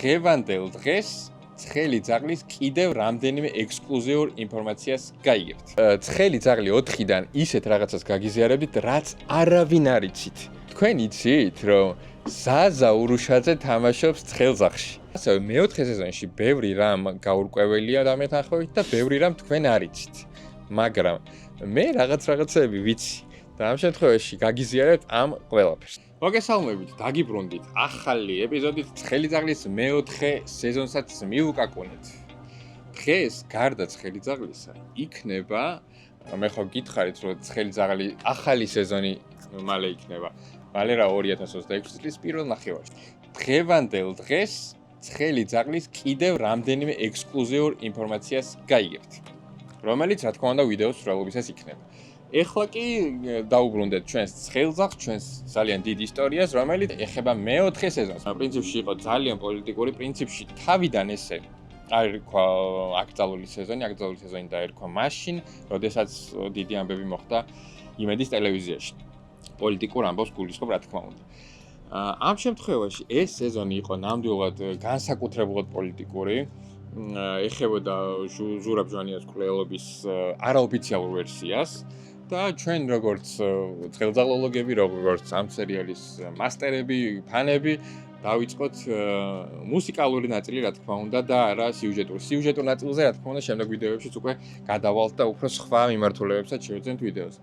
დღევანდელ დღეს ცხელი ძაღლის კიდევ რამდენიმე ექსკლუზიურ ინფორმაციას გაიგებთ. ცხელი ძაღლი 4-დან ისეთ რაღაცას გაგიზიარებთ, რაც არავინ არ იცით. თქვენ იცით, რომ ზაზა ურუშაძე თამაშობს ცხელ ძაღლში. ასევე მეოთხე სეზონში ბევრი რამ გაურკვეველია დამეთანხმებით და ბევრი რამ თქვენ არ იცით. მაგრამ მე რაღაცები ვიცი და ამ შემთხვევაში გაგიზიარებთ ამ ყველაფერს. მოგესალმებით, დაგიბრუნდით ახალი ეპიზოდით ცხელი ძაღლის მეოთხე სეზონსაც მიუკაკუნეთ. დღეს გარდა ცხელი ძაღლისა იქნება, მე ხო გითხარით, რომ ცხელი ძაღლი ახალი სეზონი მალე იქნება. მალე რა 2026 წლის პირველ ნახევარში. დღევანდელ დღეს ცხელი ძაღლის კიდევ რამდენიმე ექსკლუზიურ ინფორმაციას გაიგებთ, რომელიც რა თქმა უნდა ვიდეოს სრულობისას იქნება. ეხლა კი დაუბრუნდეთ ჩვენს ცხელ ძაღლს, ჩვენს ძალიან დიდ ისტორიას, რომელიც ეხება მეოთხე სეზონს. პრინციპში იყო ძალიან პოლიტიკური, პრინციპში თავიდან ესე აერქვა აკრძალული სეზონი დაერქვა მაშინ, როდესაც დიდი ამბები მოხდა იმედის ტელევიზიაში. პოლიტიკურ ამბავს გულისხმობ, რა თქმა უნდა. ამ შემთხვევაში ეს სეზონი იყო ნამდვილად განსაკუთრებულად პოლიტიკური. ეხებოდა ზურაბ ჟვანიას მკვლელობის არაოფიციალურ ვერსიას და ჩვენ როგორც ცხელძაღლოლოგები, როგორც ამ სერიალის მასტერები, ფანები დავიწყოთ მუსიკალური ნაწილი, რა თქმა უნდა, და არა სიუჟეტურ ნაწილზე, რა თქმა უნდა, შემდეგ ვიდეოებშიც უკვე გადავალთ და უფრო სხვა მიმართულებებსაც შევძენთ ვიდეოს.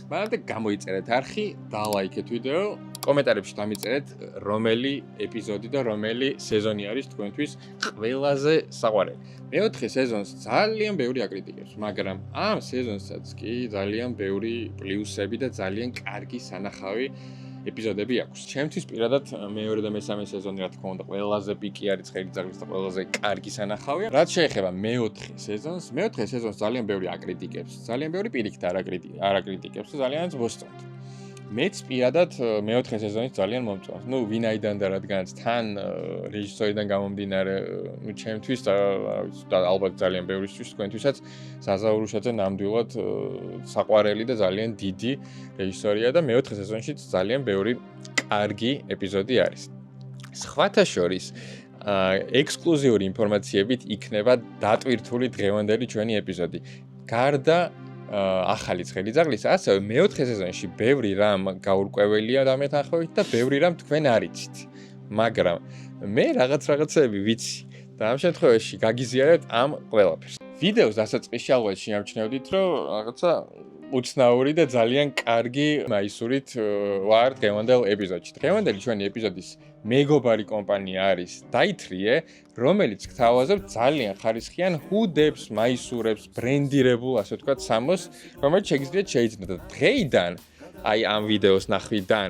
მანამდე გამოიწერეთ არხი, დალაიქეთ ვიდეო, კომენტარებში დამიწერეთ რომელი ეპიზოდი და რომელი სეზონი არის თქვენთვის ყველაზე საყვარელი. მეოთხე სეზონს ძალიან ბევრი აკრიტიკებს, მაგრამ ამ სეზონსაც კი ძალიან ბევრი პლუსები და ძალიან კარგი სანახავი ეპიზოდები აქვს. ჩემთვის პირადად მეორე და მესამე სეზონი, რა თქმა უნდა, ყველაზე პიკი არის ცხელი ძაღლის და ყველაზე კარგი სანახავია. რაც შეეხება მეოთხე სეზონს ძალიან ბევრი აკრიტიკებს, ძალიან ბევრი პირიქით არ აკრიტიკებს და ძალიანაც მოსწონთ. მეც პირადად მეოთხე სეზონით ძალიან მომწონს. ვინაიდან და რადგანაც თან რეჟისორიდან გამომდინარე, ჩემთვის და ალბათ ძალიან ბევრისთვის, თქვენთვისაც ზაზა ურუშაძე ნამდვილად საყვარელი და ძალიან დიდი რეჟისორია და მეოთხე სეზონშიც ძალიან ბევრი კარგი ეპიზოდი არის. სხვათა შორის ექსკლუზიური ინფორმაციებით იქნება დატვირთული დღევანდელი ჩვენი ეპიზოდი. გარდა ახალი ცხელი ძაღლის, ასევე მეოთხე სეზონში ბევრი რამ გაურკვეველია დამეთანხმებით და ბევრი რამ თქვენ არ იცით. მაგრამ მე რაღაცები ვიცი და ამ შემთხვევაში გაგიზიარებთ ამ ყველაფერს. ვიდეოს დასაწყისში ალბათ შეამჩნევდით, რომ რაღაცა უცნაური და ძალიან კარგი მაისურით ვარ დღევანდელ ეპიზოდში. დღევანდელი ჩვენი ეპიზოდის მეგობარი კომპანია არის დაითრიე, რომელიც გთავაზობთ ძალიან ხარისხიან ჰუდებს, მაისურებს, ბრენდირებულ, ასე ვთქვათ, სამოს, რომელიც შეგიძლიათ შეიძინოთ. დღეიდან, აი ამ ვიდეოს ნახვიდან,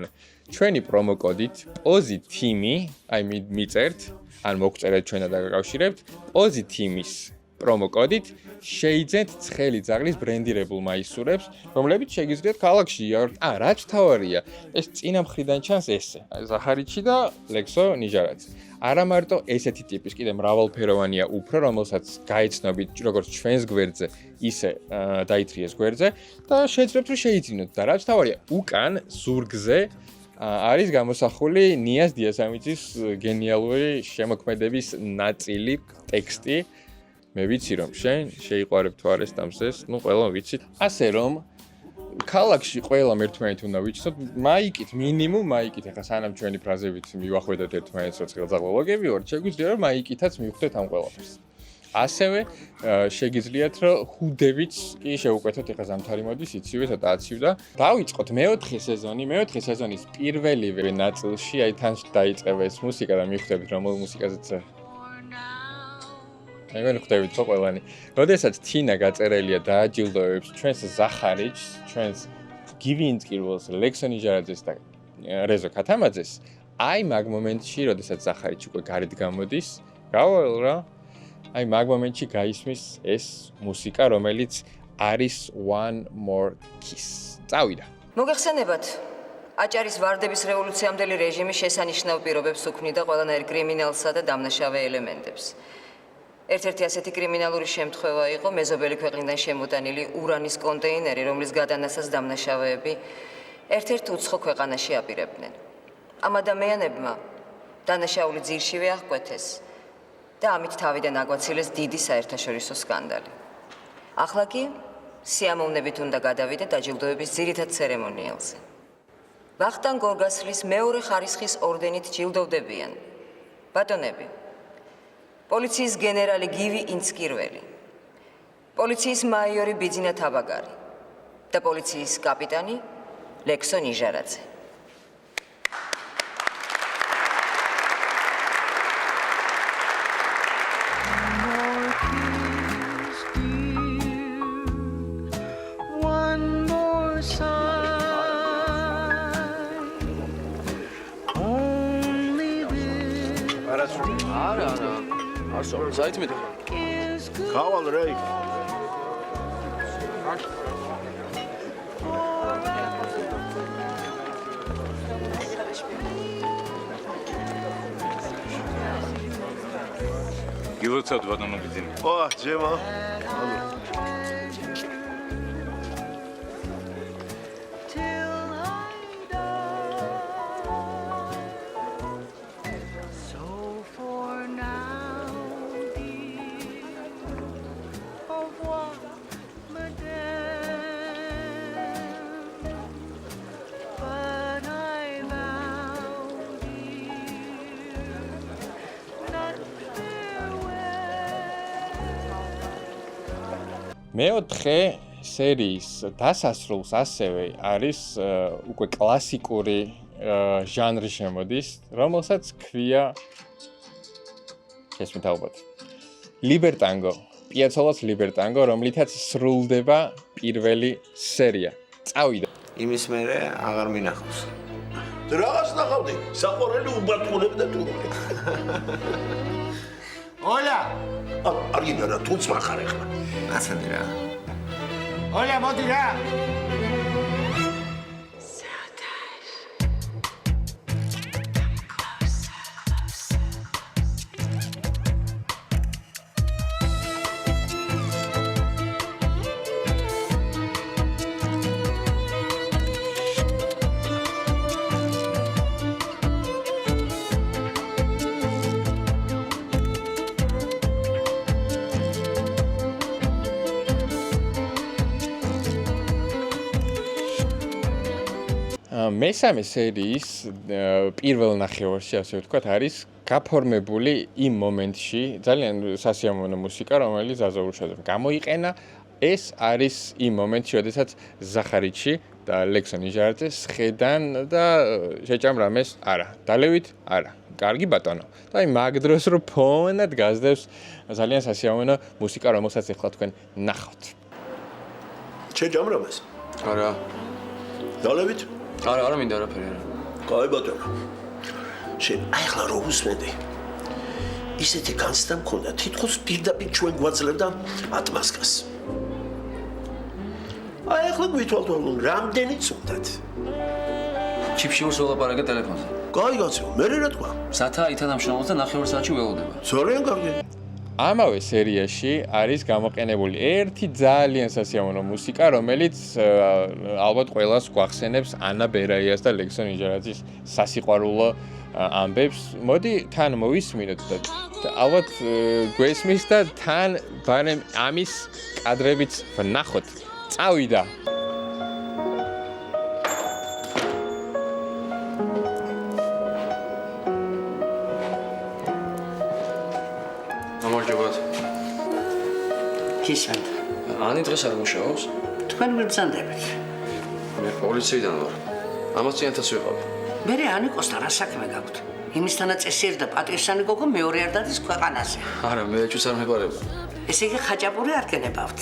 ჩვენი პრომოკოდით POZITIMI, აი მიწერთ, ან მოგწერეთ ჩვენ და დაგაკავშირებთ, POZITIMI-ის პრომოკოდით შეიძენთ ცხელი ძაღლის ბრენდირებულ მაისურებს, რომლებიც შეგიძლიათ ქალაქში იაროთ. რაც თავარია, ეს წინა მხრიდან ჩანს ესე, ზახარიჩი და ლექსო ნიჟარაძე. არა მარტო ესეთი ტიპის, კიდე მრავალფეროვანია უფრო, რომელსაც გაიცნობით როგორც ჩვენს გვერდზე, ისე დაითრიეს გვერდზე და შეძლებთ რომ შეიძინოთ და რაც თავარია, უკან ზურგზე არის გამოსახული ნიას დიასამიძის გენიალური შემოქმედების ნაწილი, ტექსტი. მე ვიცი რომ შენ შეიყვარებ თუ არ ეს დამზეს, ყველა ვიცით. ასე რომ ქალაქში ყველა ერთმანეთი უნდა ვიცნოთ, მაიკით, მინიმუმ მაიკით, ახლა სანამ ჩვენი ფრაზებით მივახვედეთ ერთმანეთს, რომ ცხელძაღლოლოგები ვართ, შეგვიძლია რომ მაიკითაც მივხვდეთ ამ ყველაფერს. ასევე შეგიძლიათ რომ ჰუდებიც კი შევუკვეთოთ, ახლა ზამთარი მოდის, იცივე ცოტა აცივდა. დავიწყოთ მეოთხე სეზონის პირველივე ნაწილში, აი თან დაიწყება ეს მუსიკა და მივხვდებით რომ მუსიკაზეც მე ხვდებით ხო ყველანი. როდესაც თინა გაწერელია დააჯილდოებს ჩვენს ზახარიჩს, ჩვენს გივინწკირველს, ლექსო ნიჟარაძეს და რეზო ქათამაძეს, აი მაგ მომენტში, როდესაც ზახარიჩი უკვე გარეთ გამოდის, გავალ რა. აი მაგ მომენტში გაისმის ეს მუსიკა, რომელიც არის One More Kiss. წავიდა. მოგეხსენებათ, აჭარის ვარდების რევოლუციამდელი რეჟიმი შესანიშნავ პირობებს უქმნიდა ყველანაირ კრიმინალსა და დამნაშავე ელემენტებს. ერთ-ერთი ასეთი კრიმინალური შემთხვევა იყო მეზობელი ქვეყნიდან შემოტანილი ურანის კონტეინერი, რომლის გადანასაც დამნაშავეები ერთ-ერთ უცხო ქვეყანაში აპირებდნენ. ამ ადამიანებმა დანაშაული ძირშივე აღკვეთეს და ამით თავიდან აგვაცილეს დიდი საერთაშორისო სკანდალი. ახლა კი სიამოვნებით უნდა გადავიდე დაჯილდოების ძირითად ცერემონიალზე. ვახტანგ გორგასლის მეორე ხარისხის ორდენით ჯილდოვდებიან ბატონები, პოლიციის გენერალი გივი ინცკირველი, პოლიციის მაიორი ბიძინა თაბაგარი და პოლიციის კაპიტანი ლექსო ნიჟარაძე. Zeit mit. Kaval rey. Gilotsav bătănul bizin. Oh, Cema. მეოთხე სერიის დასასრულს ასევე არის უკვე კლასიკური ჟანრი შემოდის, რომელსაც ქვია ესმით ალბათ ლიბერტანგო, პიაცოლას ლიბერტანგო, რომლითაც სრულდება პირველი სერია. წავიდა. იმის მერე აღარ მინახავს. Რაღაც ნახავდი, საყვარელი უბარტყუნები და ტურები. Ola! არგინა რა თუნც მახარ ახლა. ასეთი რა. Ola, მოდი რა! მესამე სერიის პირველ ნახევარში, ასე ვთქვათ, არის გაფორმებული იმ მომენტში ძალიან სასიამოვნო მუსიკა, რომელიც აზოვრუშაძემ გამოიყენა. ეს არის იმ მომენტში, როდესაც ზახარიჩი და ლექსო ნიჟარაძე სხედან და შეჭამ რამეს არა. დალევით? არა. კარგი ბატონო. და აი მაგ დროს რო ფონად გაზდევს ძალიან სასიამოვნო მუსიკა, რომელსაც ახლა თქვენ ნახავთ. შეჭამ რამეს? არა. დალევით? არა მინდა არაფერი არა. კაი ბატონო. შენ ახლა რო უსმენდი. ისეთი განცდა მქონდა, თითქოს პირდაპირ ჩვენ გვაძლევდა ატმასკას. აი ახლა გვითვალთვალო, რამდენიც უნდათ. ჩიფში უსულაპარაკე ტელეფონზე. კაი კაცო, მე რა თქვა? სათა ითანამშრომლობს და ნახევარ საათში ველოდება. ძალიან კარგი. ამავე სერიაში არის გამოყენებული ერთი ძალიან სასიამოვნო მუსიკა, რომელიც ალბათ ყველას გვახსენებს ანა ბერაიას და ლექსო ნიჟარაძის სასიყვარულო ამბებს. მოდი თან მოვისმინოთ და ალბათ გვესმის და თან ბარემ ამის კადრებიც ვნახოთ. წავიდა. გამარჯობათ. Kisvend. ანი დღეს არ მუშაობს? თქვენ მიბრძანდებით. მე პოლიციიდან ვარ. ამას წინათაც ვიყავ. მე ანიკოსთან რა საქმე გაქვთ? იმისთანაც წესიერ და პატივსანი გოგო მეორე არ დადის ქვეყანაზე. არა, მე ეჭვს არ მეყარება. ესე იგი ხაჭაპური არ გენებავთ.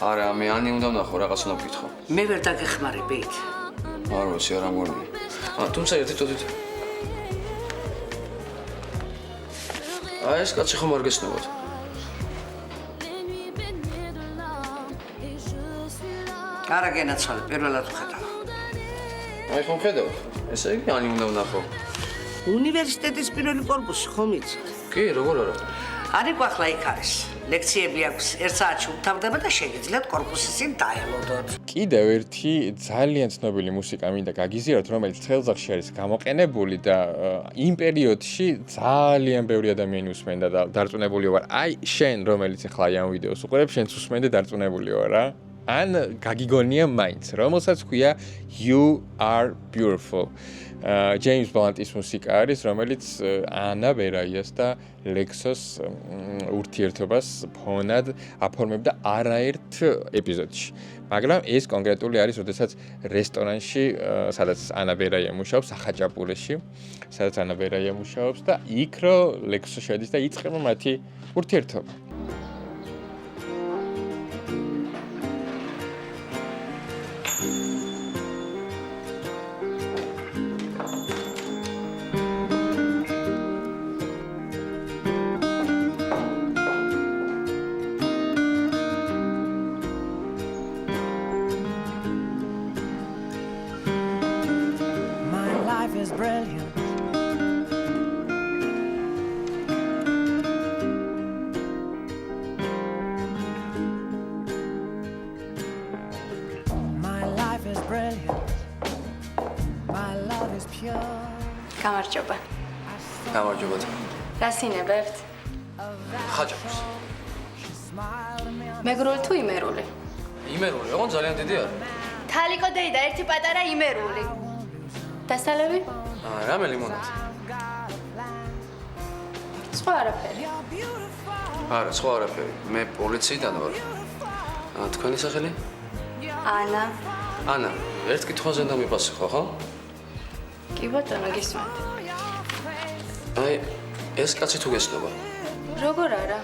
არა, მე ანი უნდა ვნახო, რაღაც უნდა ვკითხო. მე ვერ დაგეხმარებით. არ ვიცი, არ ამგვარია. თუმცა ერთი წოდით. ეს კაცი ხომ არ გესნებოდ? არა გენაცვალე, პირველად ვხედავ. აი ხომ ხედავთ? ესე იგი ანი უნდა ვნახო. უნივერსიტეტის პირველი კორპუსი ხომ იცით? კი, როგორ არა? ანიკო ახლა იქ არის. ლექციები აქვს, ერთ საათში უთავდება და შეგიძლიათ კორპუსის წინ დაელოდოთ. კიდევ ერთი ძალიან ცნობილი მუსიკა მინდა გაგიზიაროთ, რომელიც ცხელძახში არის გამოყენებული და იმ პერიოდში ძალიან ბევრი ადამიანი უსმენდა და დარწმუნებული ვარ, აი შენ რომელიც ახლა ამ ვიდეოს უყურებ, შენც უსმენდი დარწმუნებული ვარ რა. ან გაგიგონია მაინც, რომელსაც ქვია You Are Beautiful. ჯეიმს ბლანტის მუსიკა არის, რომელიც ანა ბერაიას და ლექსოს ურთიერთობას ფონად აფორმებდა არაერთ ეპიზოდში. მაგრამ ეს კონკრეტული არის, როდესაც რესტორანში, სადაც ანა ბერაია მუშაობს, ახაჭაპურეში, სადაც ანა ბერაია მუშაობს და იქ რო ლექსო შედის და იწყება მათი ურთიერთობა. Is brilliant. My life is brilliant. My love is pure. გამარჯობა. გამარჯობა. რასინებებთ? ხაჭაპურს. მეგრული თუ იმერული? იმერული, ოღონ ძალიან დიდი არა. თალიკო დეიდა ერთი პატარა იმერული. დასალევი? რამე ლიმონადი? სხვა არაფერი. არა, სხვა არაფერი. მე პოლიციიდან ვარ. თქვენი სახელი? ანა. ანა, ერთ კითხვაზე უნდა მიპასუხო, ხო? კი ბატონო, გისმენთ. აი, ეს კაცი თუ გესწრება? როგორ არა?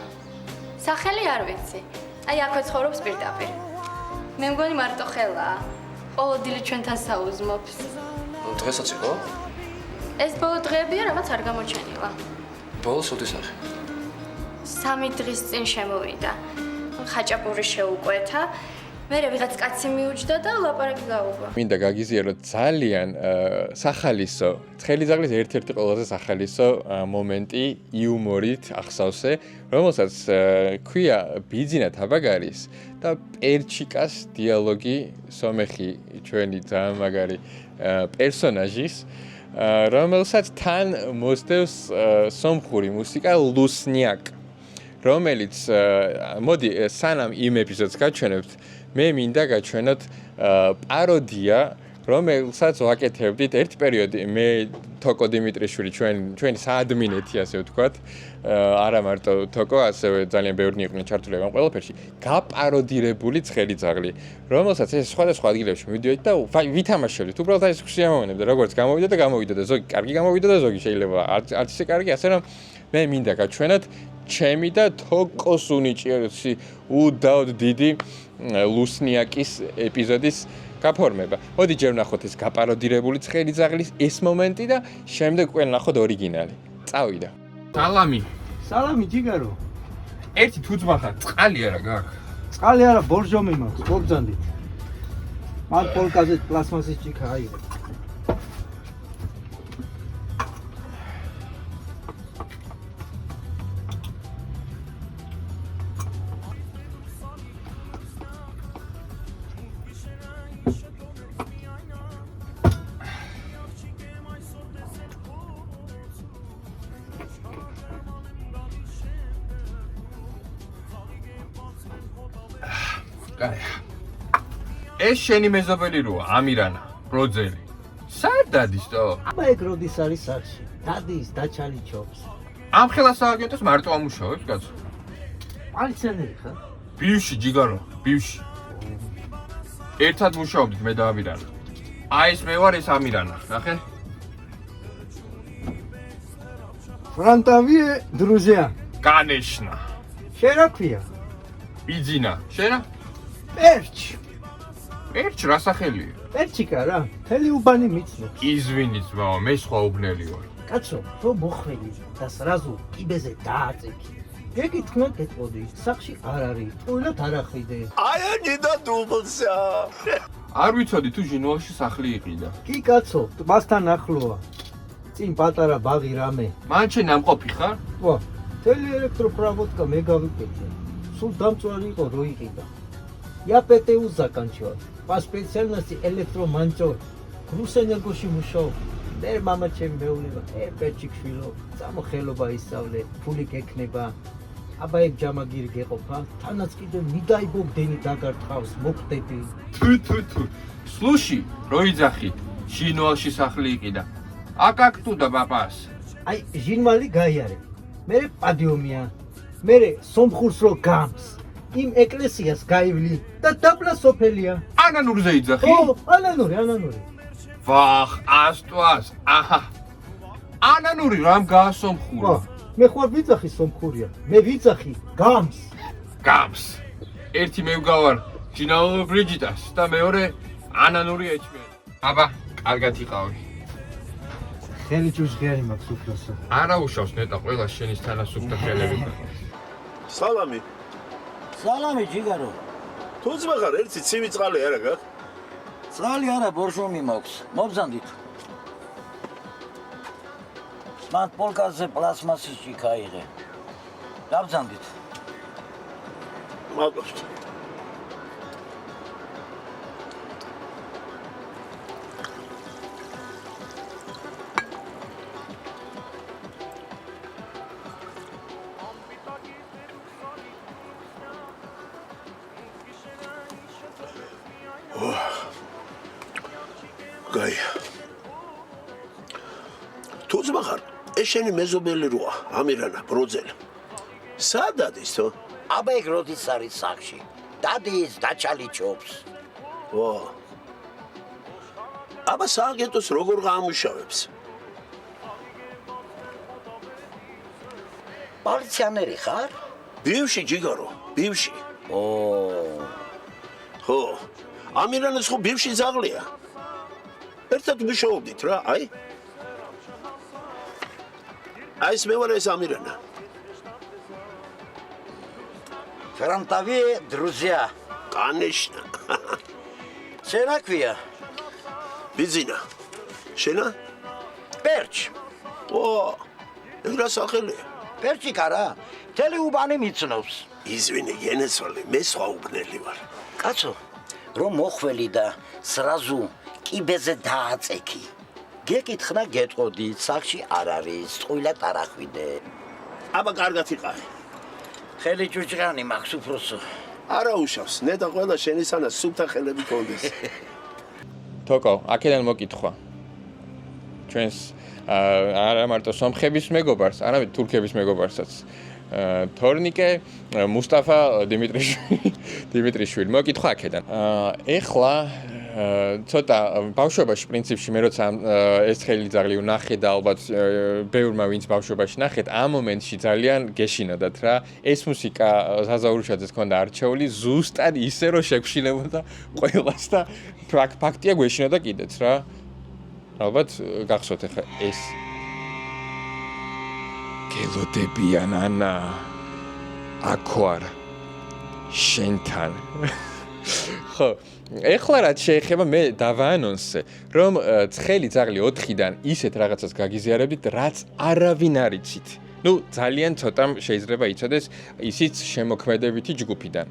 სახელი არ ვიცი. აი, აქვე ცხოვრობს პირდაპირ. მე მგონი მარტო ხელაა. ყოველდღე ჩვენთან საუზმობს. დღესაც იყო? ეს ბოლო დღეებია, რამაც არ გამოჩენილა. ბოლო სუდი სახე. 3 დღის წინ შემოვიდა. ხაჭაპური შეუკვეთა. მე ვიღაც კაცი მიუჯდა და ლაპარაკი გაუგო. მინდა გაგიზიაროთ ძალიან სახალისო, ცხელიძაღლის ერთ-ერთი ყველაზე სახალისო მომენტი იუმორით ახსავსე, რომელსაც ქვია ბიძინა თაბაგარის და პერჩიკას დიალოგი სომეხი ჩვენი ძალიან მაგარი პერსონაჟის, რომელსაც თან მოსდევს სომხური მუსიკა ლუსნიაკ, რომელიც მოდი სანამ იმ ეპიზოდს გაჩვენებთ, მე მინდა გაჩვენოთ პაროდია, რომელსაც ვაკეთებდით ერთ პერიოდი მე თოკო დიმიტრიშვილი ჩვენი საადმინეთი ასე ვთქვათ, არა მარტო თოკო, ასევე ძალიან ბევრი იყვნენ ჩართული ამ ყველაფერში, გაპაროდირებული ცხელიძაღლი, რომელსაც ეს სხვადასხვა ადგილებში მივიდიოდით და ვითამაშებდით. უბრალოდ ეს ხსიამოვნებდა, როგორც გამოვიდა და გამოვიდა და ზოგი კარგი გამოვიდა და ზოგი შეიძლება არც ისე კარგი, ასე რომ მე მინდა გაჩვენოთ ჩემი და თოკოს უნიჭიერესი უდაოდ დიდი ლუსნიაკის ეპიზოდის გაფორმება. მოდი ჯერ ვნახოთ ეს გაპაროდირებული ცხელიძაღლის ეს მომენტი და შემდეგ უკვე ვნახოთ ორიგინალი. წავიდა. სალამი. სალამი ჯიგარო. ერთი თუძმახა წყალი არა გაქვს. წყალი არა, ბორჟომი მაქვს, ბორბძანდით. მაგ პოლკაზე პლასმასის ჭიქა აიღე. ეს შენი მეზობელი როა, ამირანა, პროძელი. საერთოდ დადისო? აბა ეგ როდის არის სახში? დადის, დაჩალიჩობს. ამ ხელა სააგენტოს მარტო ამუშავებს, კაცო. პოლიციანერი ხარ? ბიუში, ჯიგარო, ბიუში. ერთად მუშაობდით მე და ამირანა. აი ეს მე ვარ, ეს ამირანა, ნახე? ფრანტავიე, друзья. Конечно. შენ რა ქვია? ბიძინა, შენა? პერჩ. პერჩ რა სახელია? პერჩიკა რა, მთელი უბანი მიცნობს. იზვინი ძმაო, მე სხვა უბნელი ვარ. კაცო, რო მოხველი და სრაზუ კიბეზე დააწექი. გეკითხნა გეტყოდი, სახში არ არის, ტყუილად არ ახვიდე. აიანი და დუბლსა. არ ვიცოდი თუ ჟინვალში სახლი იყიდა. კი კაცო, ტბასთან ახლოა. წინ პატარა ბაღი რამე. მან შენ ამყოფი ხარ? ვა, მთელი ელექტროპროვოდკა მე გავიკეთე. სულ დამწვარი იყო რო იყიდა. Я ПТУ заканчивал. По специальности электромонтер. Русэнергოში მუშაობ. მე мама ჩემი მეუბნება, პერჩიქშვილო, სამოხელობა ისწავლე, ფული გექნება. აბა ეგ ჯამაგირი გეყოფა, თანაც კიდე მიდაი ბოგდენი დაგარტყავს, მოხდები. თუ. სლუში, როიძახი, შინვალში სახლი იყიდა. აკაქტუდა პაპას. აი, ჟინმალი გაიარე. მე პადიომია. მე სომხურს რო გამს. იმ ეკლესიას გაივლი და დაბლა სოფელია. ანანურზე იძახი? ო, ანანური. ვახ, ასტვას. აჰა. ანანური რამ გაასომხურა? მე ხوار ვიძახი სომხურია. მე ვიძახი გამს. გამს. ერთი მე ვგავარ ჯინაო ბრიჯიტას და მეორე ანანური ეჭმელი. აბა, კარგად იყავი. ხელი ჯუჟგერი მაქვს უფროსო. არა უშავს ნეტა ყველა შენის თანასუფთა ხელები. სალამი. სალამი ჯიგარო. თუც მაგარ ერთი ცივი წყალი არა გაქვს? წყალი არა, ბორშომი მაქვს. მობზანდით. მან პოლკაზე პლასმასის ჭიქა იღე. დაბზანდით. მაგარად. გაია. თუც მაგარ ეშენი მეზობელი როა, ამირანა ბროძელი. სად ადის თო? აბა ეგ როდის არის სახში? დადის, დაჩალიჩობს. ო. აბა სააგენტოს როგორ გამუშავებს? პოლიციანერი ხარ? ბივში ჯიგარო, ბივში. ო. ხო. ამირანას ხო ბივში ზაღლია. ერთად მუშაობდით რა, აი? აი ეს მე ვარ ეს ამირანა. Фронтовые друзья. Конечно. Сена ქვია? ბიზინა. შენა? პერჩ. ო. ეგრა სახელია. პერჩი კარა. მთელი უბანი მიცნობს. Извини, енесвალი, მე სხვა უბნელი ვარ. კაცო, რომ მოხველი და სразу კიბეზე დააწექი. გეკითხნა გეტყოდი, სახში არ არის, წყვილად არ ახვიდე. აბა კარგად იყავი. ხელი ჭუჭყანი მაქვს უფროსო. არა უშავს, ნეტა ყველა შენისანა სუფთა ხელები კონდეს. თოკო, აქედან მოკითხვა. ჩვენს არა მარტო სომხების მეგობარს, არამედ თურქების მეგობარსაც. თორნიკე მუსტაფა დიმიტრიშვილი მოკითხვა აქედან. ეხლა ცოტა ბავშვობაში პრინციპში მე როცა ეს ხელი ძაღლი ვნახე და ალბათ ბევრმა ვინც ბავშვობაში ნახეთ ამ მომენტში ძალიან გეშინოდათ რა ეს მუსიკა ზაზა ურუშაძეს ჰქონდა არჩეული ზუსტად ისე რომ შეგვშინებოდა ყველას და ფაქტია გვეშინოდა კიდეც რა ალბათ გახსოვთ ახლა ეს გელოდებიან ანა აქვარ შენთან ხო ეხლა რაც შეეხება მე დავაანონსე რომ ცხელი ძაღლი 4-დან ისეთ რაღაცას გაგიზიარებდით რაც არავინ არ იცით ну ძალიან ცოტამ შეიძლება იცოდეს ისიც შემოქმედებითი ჯგუფიდან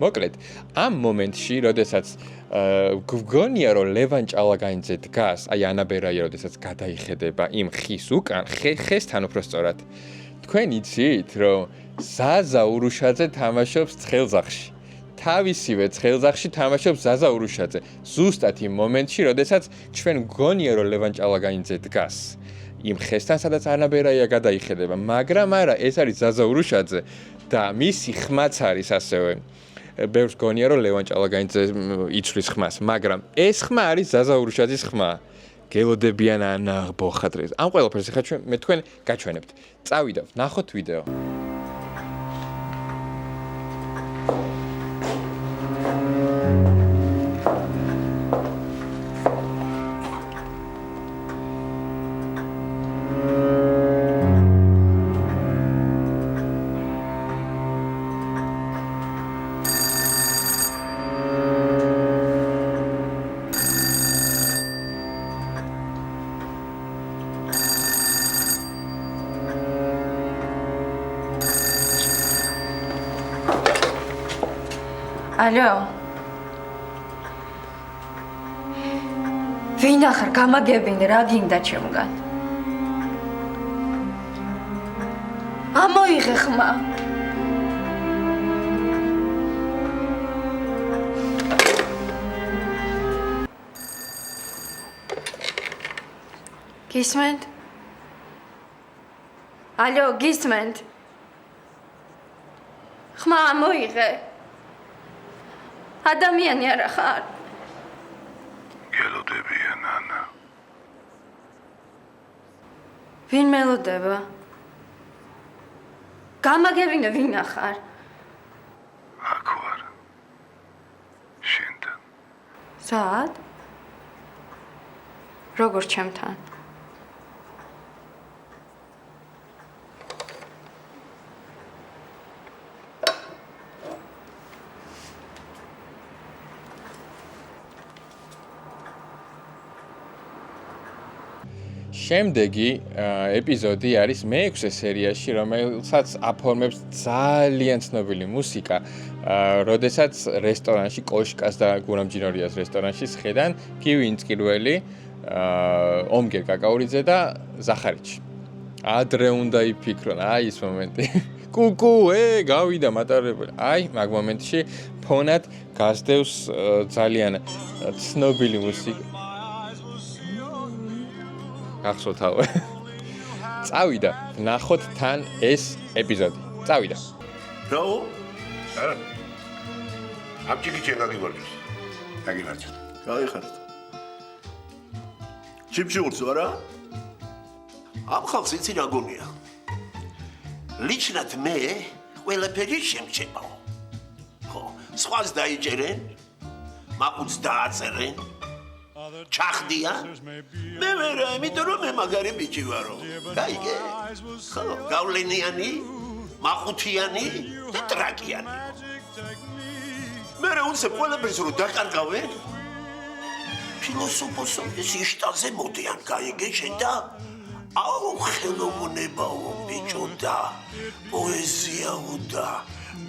მოკლედ ამ მომენტში როდესაც გვგონია რომ ლევან ჭალაგაინძე დგას აი ანაბერაია როდესაც გადაიხედება იმ ხის უკან ხესთან უფრო სწორად თქვენ იცით რომ ზაზა ურუშაძე თამაშობს ცხელძახში თავისივე ცხელძახში თამაშობს ზაზა ურუშაძე. ზუსტად იმ მომენტში, როდესაც ჩვენ გონია რომ ლევან ჭალაგაინძე დგას. იმ ხესთან, სადაც ანაბერაია გადაიხედება, მაგრამ არა, ეს არის ზაზა ურუშაძე და მისი ხმაც არის ასევე. ბევრს გონია რომ ლევან ჭალაგაინძე იცვლის ხმას, მაგრამ ეს ხმა არის ზაზა ურუშაძის ხმა. გელოდებიან ანა ბოხადრეს. ამ ყველაფერს ახლა ჩვენ მე თქვენ გაჩვენებთ. წავიდავთ, ნახოთ ვიდეო. ალო. ვინ ახარ, გამაგებინე, რა გინდა ჩემგან? ამოიღე ხმა. გისმენთ? ალო, გისმენთ? ხმა ამოიღე. ადამიანი არა ხარ? გელოდებია, ნანა. ვინ მელოდება? გამაგებინე, ვინ ახარ? აქ ვარ. შენთან. სად? როგორ ჩემთან? შემდეგი ეპიზოდი არის მე-6 სერიაში, რომელსაც აფორმებს ძალიან ცნობილი მუსიკა, როდესაც რესტორანში კოშკას და გურამჯინორიას რესტორანში სხედან კივი ინწკირველი, ომგერ კაკაურიძე და ზახარიჩი. ადრე უნდა იფიქრონ, აი ეს მომენტი. კუკუ, გავიდა მატარებელი. აი, მაგ მომენტში ფონად გასდევს ძალიან ცნობილი მუსიკა. ახსოვთავე. წავიდა, ნახოთ თან ეს ეპიზოდი. წავიდა. რაო? არა. აბჭიქი შეგაგიგორჯოს. დაგიმარჯო. გაიხარეთ. ჩიფშურს ვარა? ამ ხალხს იცი რა გონია? ლიჩნად მე ყველაფერი შემჩებაო. ხო, სხვას დაიჭერენ, მაყუთს დააწერენ. ჩახდიან? მე ვერა, იმიტომ რომ მე მაგარი ბიჭი ვარო. გაიგე? ხო, გავლენიანი, მაყუთიანი და ტრაკიანი. მე უნდა ყველაფერს რო დაკარგავენ. ფილოსოფოსობის იშტაზე მოდიან, გაიგე შენ და აუ ხელოვნებაო ბიჭო და პოეზიაო და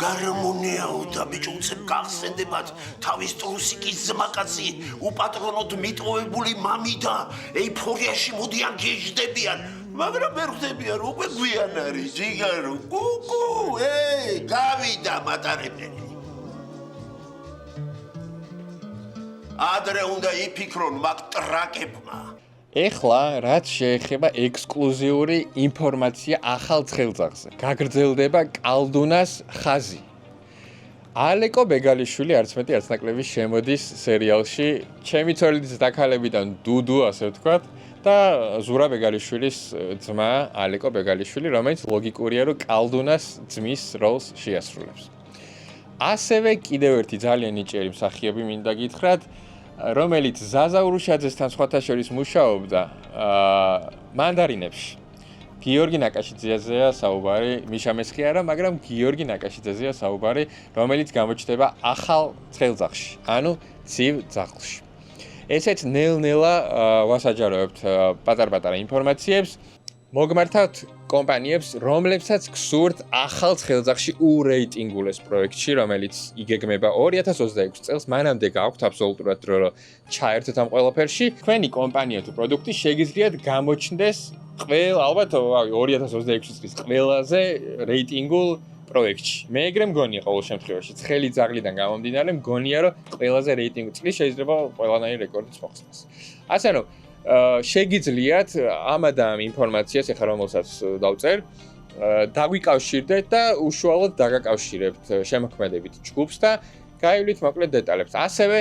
გარმონიაო და ბიჭო უცებ გახსენდებათ თავის ტრუსიკის ზმაკაცი უპატრონოდ მიტოვებული მამი და ეიფორიაში მოდიან გეჟდებიან მაგრამ ვერ ხდებიან უკვე გვიან არის ჯიგარო კუკუ გავიდა მატარებელი ადრე უნდა იფიქრონ მაგ ტრაკებმა ეხლა რაც შეეხება ექსკლუზიური ინფორმაცია ახალ ცხელძაღზე. გაგრძელდება კალდუნას ხაზი. ალეკო ბეგალიშვილი არც მეტი არც ნაკლები შემოდის სერიალში ჩემი ცოლიდის დაქალებიდან დუდუ ასე ვთქვათ და ზურა ბეგალიშვილის ძმა ალეკო ბეგალიშვილი, რომელიც ლოგიკურია რომ კალდუნას ძმის როლს შეასრულებს. ასევე კიდევ ერთი ძალიან ნიჭიერი მსახიობი მინდა გითხრათ რომელიც ზაზა ურუშაძესთან სხვათა შორის მუშაობდა მანდარინებში. გიორგი ნაკაშიძეზეა საუბარი, მიშა მესხი არა, მაგრამ გიორგი ნაკაშიძეზეა საუბარი, რომელიც გამოჩნდება ახალ ცხელძაღში, ანუ ცივ ძაღლში. ესეც ნელ-ნელა ვასაჯაროებთ პატარ-პატარა ინფორმაციებს, მოგმართავთ კომპანიებს, რომლებსაც გსურთ ახალ ცხელძაღში ურეიტინგულეს პროექტში, რომელიც იგეგმება 2026 წელს, მანამდე გაქვთ აბსოლუტურად დრო, რომ ჩაერთოთ ამ ყველაფერში. თქვენი კომპანია თუ პროდუქტი შეგიძლიათ გამოჩნდეს ალბათ 2026 წლის ყველაზე რეიტინგულ პროექტში. მე ეგრე მგონია ყოველ შემთხვევაში, ცხელი ძაღლიდან გამომდინარე, მგონია რომ ყველაზე რეიტინგ წლის შეიძლება ყველანაირი რეკორდიც მოხსნას. ასე რომ შეგიძლიათ ამ ინფორმაციას ეხლა რომელსაც დავწერ, დაგვიკავშირდეთ და უშუალოდ დაგაკავშირებთ შემოქმედებით ჯგუფს და გაივლით მოკლედ დეტალებს. ასევე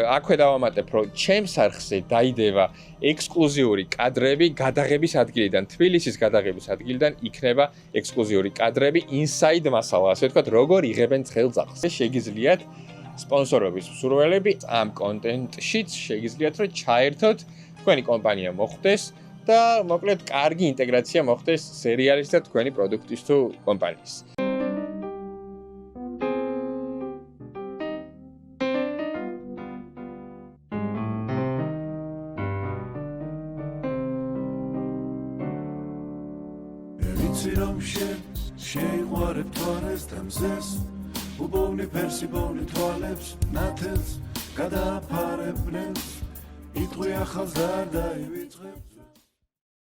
აქვე დავამატებ, რომ ჩემს არხზე დაიდება ექსკლუზიური კადრები გადაღების ადგილიდან, თბილისის გადაღების ადგილიდან იქნება ექსკლუზიური კადრები inside მასალა, ასე ვთქვათ, როგორ იღებენ ცხელძაღლს. შეგიძლიათ სპონსორობის მსურველები ამ კონტენტშიც შეგიძლიათ რომ ჩაერთოთ თქვენი კომპანია მოხვდეს და მოკლედ კარგი ინტეგრაცია მოხდეს სერიალის და თქვენი პროდუქტის თუ კომპანიის. ვიცი რომ შენ შეიყვარებ თვალეს და მზეს უბოვნი ფერსიბოვნი თვალებს ნათელს გადააფარებნებს იტყვი ახალს და არ დაივიწყებს